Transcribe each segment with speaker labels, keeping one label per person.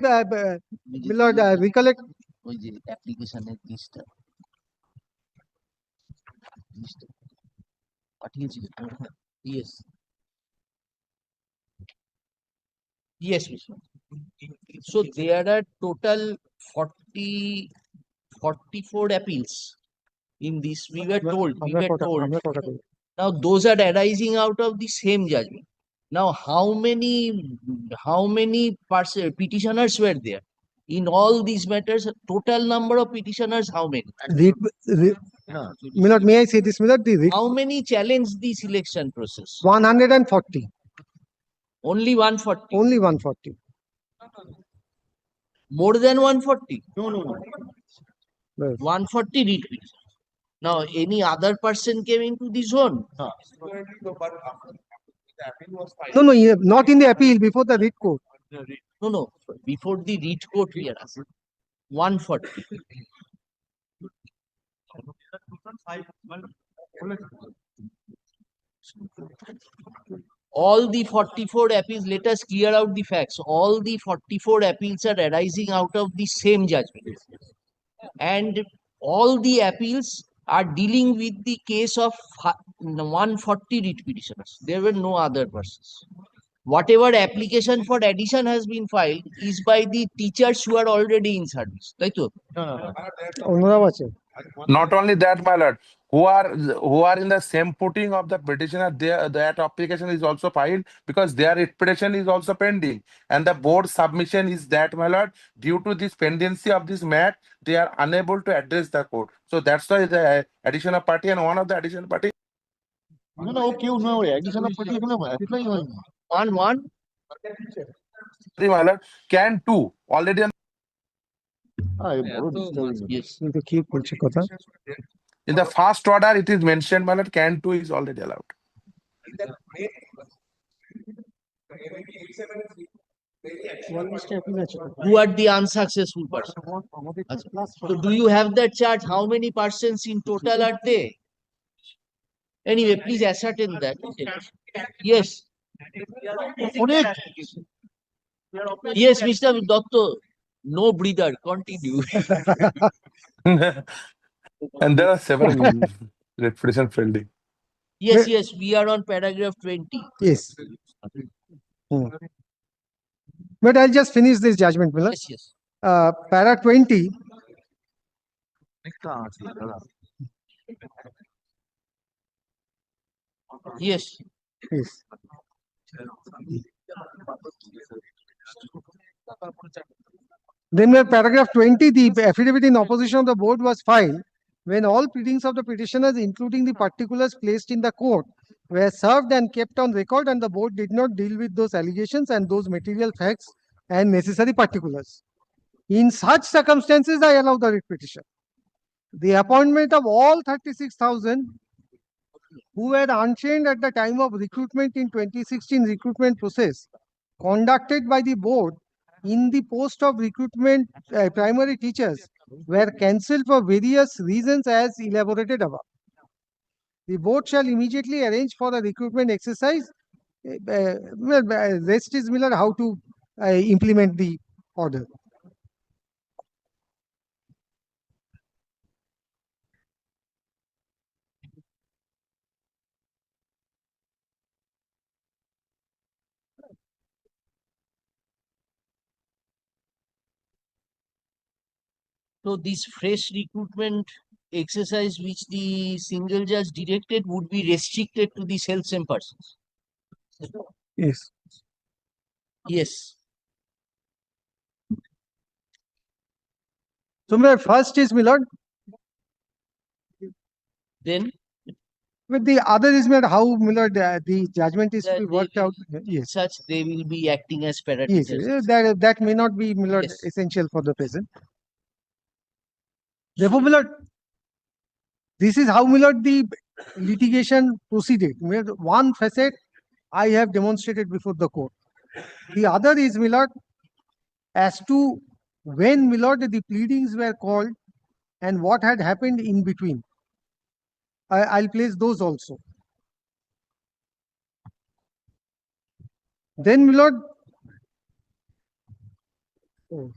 Speaker 1: Milord, recollect.
Speaker 2: ওই যে অ্যাপ্লিকেশনের লিস্টটা পাঠিয়েছি। Yes yes so there are total 44 appeals in this we were told now those are arising out of the same judgment. Now how many petitioners were there in all these matters? Total number of petitioners, how many?
Speaker 1: Milord, may I say this, Milord?
Speaker 2: How many challenged the selection process?
Speaker 1: 140.
Speaker 2: Only 140.
Speaker 1: Only 140.
Speaker 2: More than 140?
Speaker 1: No.
Speaker 2: 140 read petition. Now any other person came into the zone?
Speaker 1: No, not in the appeal, before the writ court.
Speaker 2: No, before the read court we are asking 140. All the 44 appeals, let us clear out the facts. All the 44 appeals are arising out of the same judgment. And all the appeals are dealing with the case of 140 writ petitioners. There were no other persons. Whatever application for addition has been filed is by the teachers who are already in service. Right?
Speaker 3: Not only that, my lord, who are in the same footing of the petitioner, that application is also filed because their petition is also pending, and the board submission is that, my lord, due to this pendency of this matter, they are unable to address the court. So that's why the additional party and one of the additional party.
Speaker 2: One.
Speaker 3: My lord, can two already on
Speaker 2: Yes.
Speaker 3: in the first order it is mentioned, my lord, can two is already allowed.
Speaker 2: Who are the unsuccessful persons? So do you have that chart? How many persons in total are there? Anyway, please ascertain that. Yes. Yes, Mr. Doctor. No breather. Continue.
Speaker 3: And there are several petition pending.
Speaker 2: Yes. We are on paragraph 20.
Speaker 1: Yes. But I'll just finish this judgment, Milord.
Speaker 2: Yes.
Speaker 1: Para 20.
Speaker 2: Yes.
Speaker 1: Then paragraph 20, the affidavit in opposition of the board was filed when all pleadings of the petitioners, including the particulars placed in the court, were served and kept on record, and the board did not deal with those allegations and those material facts and necessary particulars. In such circumstances, I allow the writ petition. The appointment of all 36,000 who were untrained at the time of recruitment in 2016 recruitment process conducted by the board in the post of recruitment primary teachers were cancelled for various reasons as elaborated above. The board shall immediately arrange for a recruitment exercise. Rest is, Milord, how to implement the order.
Speaker 2: So this fresh recruitment exercise which the single judge directed would be restricted to the self-same persons.
Speaker 1: Yes.
Speaker 2: Yes.
Speaker 1: So, my first is, Milord.
Speaker 2: Then?
Speaker 1: But the other is, how, Milord, the judgment is to be worked out. Yes.
Speaker 2: Such they will be acting as para-teachers.
Speaker 1: Yes, that may not be, Milord, essential for the present. Therefore, Milord, this is how, Milord, the litigation proceeded. One facet I have demonstrated before the court. The other is, Milord, as to when, Milord, the pleadings were called and what had happened in between. I'll place those also. Then, Milord, Oh.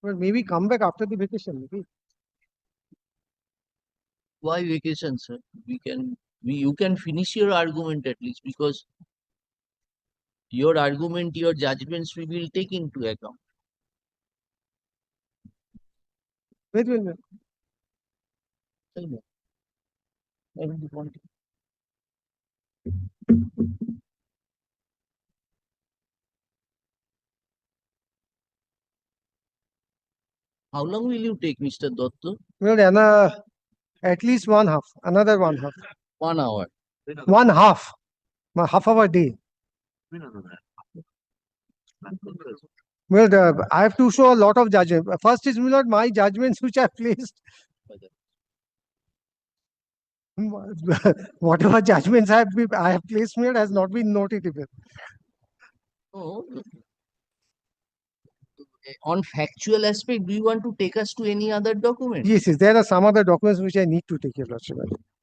Speaker 1: Well, maybe come back after the vacation, maybe.
Speaker 2: Why vacation, sir? You can finish your argument at least, because your argument, your judgments we will take into account.
Speaker 1: Wait.
Speaker 2: Tell me. I will want- How long will you take, Mr. Dotto?
Speaker 1: Well, at least another 1/2.
Speaker 2: 1 hour.
Speaker 1: 1/2. Half hour day. Well, I have to show a lot of judgment. First is not my judgments which I placed. Whatever judgments I have placed here has not been noted even.
Speaker 2: No. On factual aspect, do you want to take us to any other document?
Speaker 1: Yes, there are some other documents which I need to take your lordship.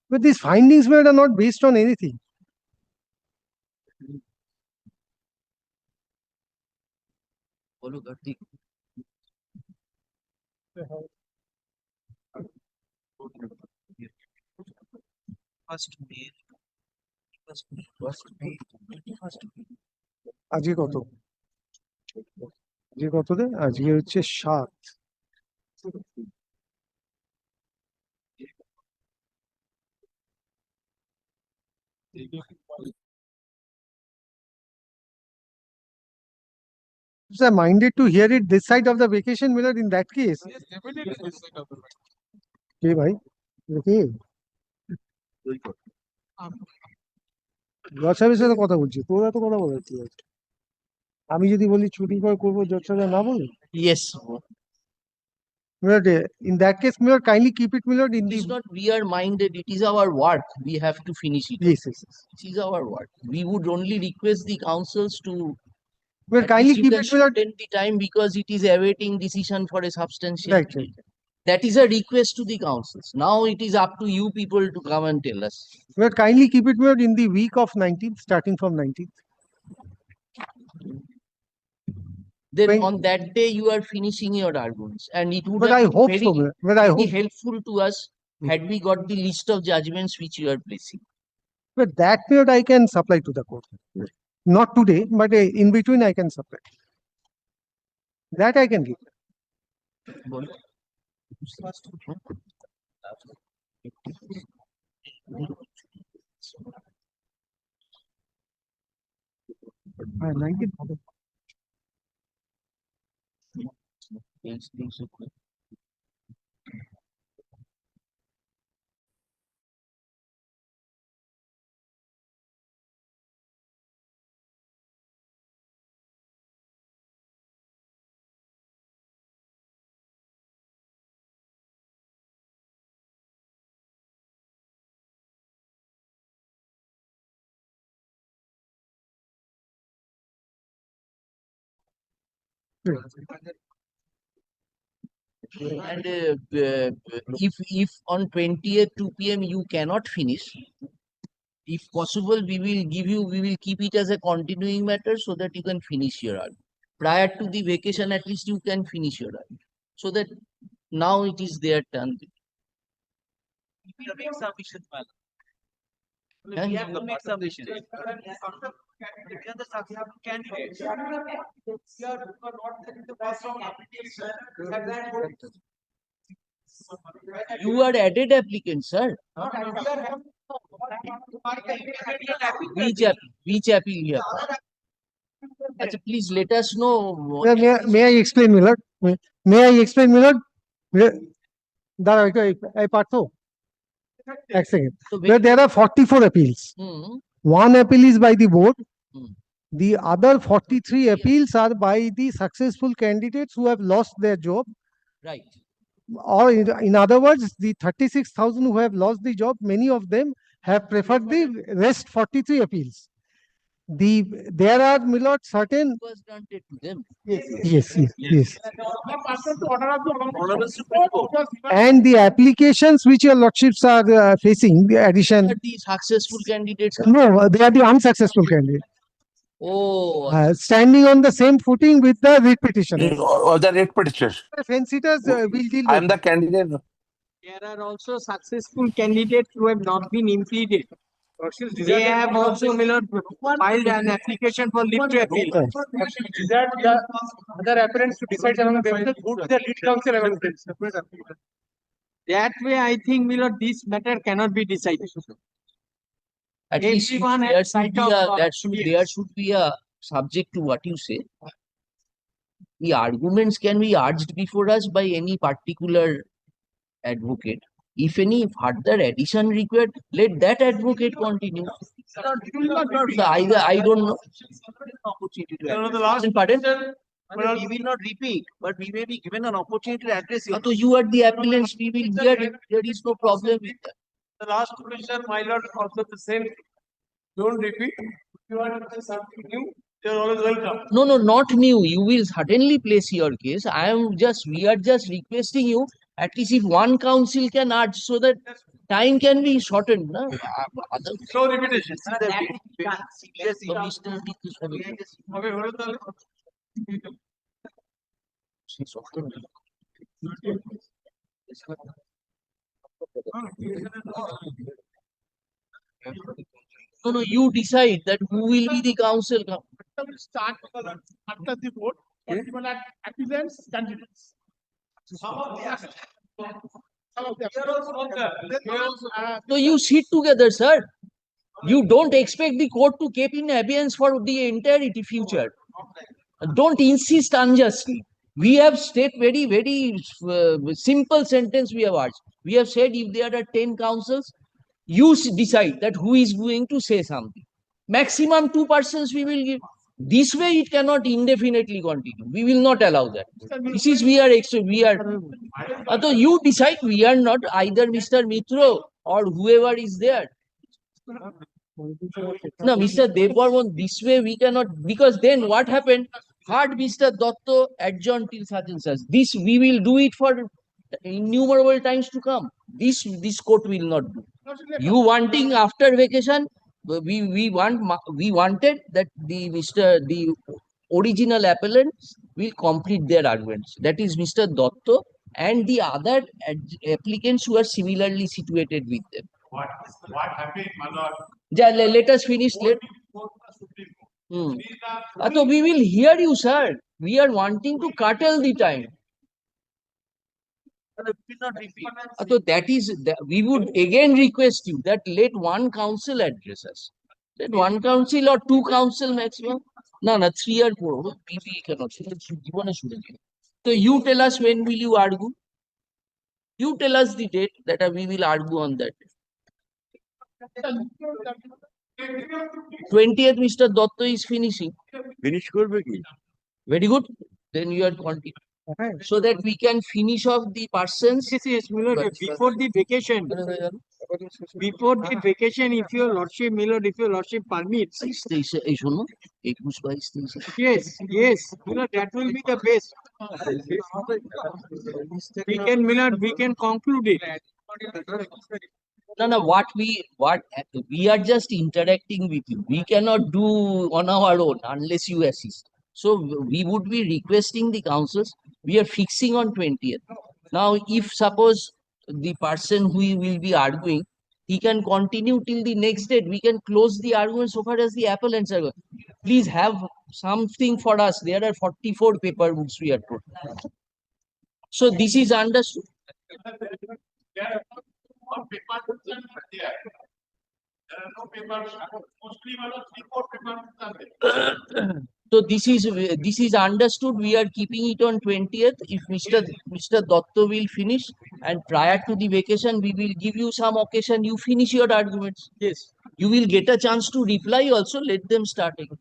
Speaker 1: But these findings made are not based on anything.
Speaker 2: Follow Kartik.
Speaker 1: আজকে কত? আজকে কত রে? আজকে হচ্ছে 7। Sir, minded to hear it this side of the vacation, Millard, in that case. কে ভাই? কে? জজ সাহেবের সাথে কথা বলছি, তোরা তো কথা বলাচ্ছি। আমি যদি বলি ছুটি করে করবো, জজ সাহেব না বলি?
Speaker 2: Yes.
Speaker 1: Millard, in that case, Millard, kindly keep it, Millard, in
Speaker 2: It is
Speaker 1: the.
Speaker 2: not we are minded, it is our work. We have to finish it.
Speaker 1: Yes.
Speaker 2: It is our work. We would only request the councils to
Speaker 1: Well,
Speaker 2: at
Speaker 1: kindly
Speaker 2: least you
Speaker 1: keep
Speaker 2: can
Speaker 1: it, Millard.
Speaker 2: shorten the time, because it is awaiting decision for a substantial.
Speaker 1: Right.
Speaker 2: That is a request to the councils. Now it is up to you people to come and tell us.
Speaker 1: Millard, kindly keep it, Millard, in the week of 19th, starting from 19th.
Speaker 2: Then
Speaker 1: When-
Speaker 2: on that day you are finishing your arguments, and it would
Speaker 1: But
Speaker 2: have
Speaker 1: I
Speaker 2: been
Speaker 1: hope
Speaker 2: very,
Speaker 1: so, Millard. But I
Speaker 2: very
Speaker 1: hope.
Speaker 2: helpful to us had we got the list of judgments which you are placing.
Speaker 1: But that period I can supply to the court. Not today, but in between I can supply. That I can give.
Speaker 2: বলো।
Speaker 1: হ্যাঁ, 19th হবে।
Speaker 2: And if on 20th 2 p.m. you cannot finish, if possible, we will keep it as a continuing matter so that you can finish your argument. Prior to the vacation, at least you can finish your argument. So that now it is their turn.
Speaker 4: We make submissions, madam.
Speaker 2: Huh?
Speaker 4: We have to make submissions. We are the successful candidates. We are not taking the first round application.
Speaker 2: You are added applicant, sir. Which appeal you have? Acha, please let us know.
Speaker 1: May I explain, Millard? May I explain, Millard? দাঁড়াও এই পার্থ এক second
Speaker 2: So
Speaker 1: there are 44 appeals.
Speaker 2: Hmm.
Speaker 1: One appeal is by the board.
Speaker 2: Hmm.
Speaker 1: The other 43 appeals are by the successful candidates who have lost their job.
Speaker 2: Right.
Speaker 1: Or in other words, the 36,000 who have lost the job, many of them have preferred the rest 43 appeals. There are, Millard, certain.
Speaker 2: It was granted to them.
Speaker 1: Yes. And the applications which your lordships are facing, the addition.
Speaker 2: But the successful candidates.
Speaker 1: No, they are the unsuccessful candidates.
Speaker 2: Oh,
Speaker 1: standing on the same footing with the writ petitioners.
Speaker 3: Or the rate petition.
Speaker 1: Fence sitters, will deal
Speaker 3: I am
Speaker 1: with.
Speaker 3: the candidate.
Speaker 4: There are also successful candidates who have not been implemented. They have also filed an application for leave to appeal.
Speaker 5: That the other applicants to decide among themselves, go to the lead counsel among themselves.
Speaker 4: That way, I think, this matter cannot be decided.
Speaker 2: at least
Speaker 4: Everyone
Speaker 2: there
Speaker 4: has
Speaker 2: should
Speaker 4: right
Speaker 2: be
Speaker 4: of,
Speaker 2: a, there
Speaker 4: yes.
Speaker 2: should be a subject to what you say. The arguments can be urged before us by any particular advocate. If any further addition required, let that advocate continue. So I don't know.
Speaker 4: The last
Speaker 2: Pardon?
Speaker 4: we will not repeat, but we may be given an opportunity to address it.
Speaker 2: So you are the appellants, we will hear it. There is no problem with that.
Speaker 5: The last question, my lord, also the same. Don't repeat. If you want to say something new, you are always welcome.
Speaker 2: No, no, not new. You will certainly place your case. We are just requesting you, at least if one council can urge so that time can be shortened. No? Other-
Speaker 5: So repetition.
Speaker 2: So Mr.
Speaker 5: হবে হলো তাহলে?
Speaker 2: No, no, you decide that who will be the council.
Speaker 5: Start after the vote, possible applicants, candidates. Some of the
Speaker 2: So you sit together, sir. You don't expect the court to keep in abeyance for the entirety future. Don't insist unjustly. We have state very, very simple sentence we have asked. We have said if there are 10 councils, you decide that who is going to say something. Maximum 2 persons we will give. This way it cannot indefinitely continue. We will not allow that. This is we are. Although you decide, we are not either Mr. Mitro or whoever is there. No, Mr. Devbarman, this way we cannot, because then what happened? Heard Mr. Dotto adjourned till such and such. This we will do it for innumerable times to come. This court will not do. You wanting after vacation, we wanted that the original appellant will complete their arguments. That is Mr. Dotto and the other applicants who are similarly situated with them.
Speaker 5: What happened, my lord?
Speaker 2: Yeah, let us finish. So we will hear you, sir. We are wanting to curtail the time. So we would again request you that let one council address us. Let one council or 2 council maximum. No, 3 or 4. PP cannot. So you tell us when will you argue? You tell us the date that we will argue on that. 20th, Mr. Dotto is finishing.
Speaker 6: Finish করবে কি
Speaker 2: Very good. Then you are continue. So that we can finish off the persons.
Speaker 4: Yes, Milord, before the vacation, if your lordship, Milord, if your lordship permits,
Speaker 2: 23 এই শোনো 21 22 23
Speaker 4: yes, Milord, that will be the best. Milord, we can conclude it.
Speaker 2: No, what we are just interacting with you. We cannot do on our own unless you assist. So we would be requesting the councils. We are fixing on 20th. Now, if suppose the person who will be arguing, he can continue till the next date. We can close the argument so far as the appellants are concerned. Please have something for us. There are 44 paper books we are put. So this is understood.
Speaker 5: On paper, there. There are no papers. Mostly, my lord, 3-4 papers are there.
Speaker 2: So this is understood. We are keeping it on 20th. If Mr. Dotto will finish, and prior to the vacation, we will give you some occasion. You finish your arguments.
Speaker 4: Yes.
Speaker 2: You will get a chance to reply also. Let them start again.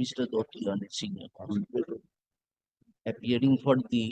Speaker 2: Mr. Dotto, senior counsel, appearing for the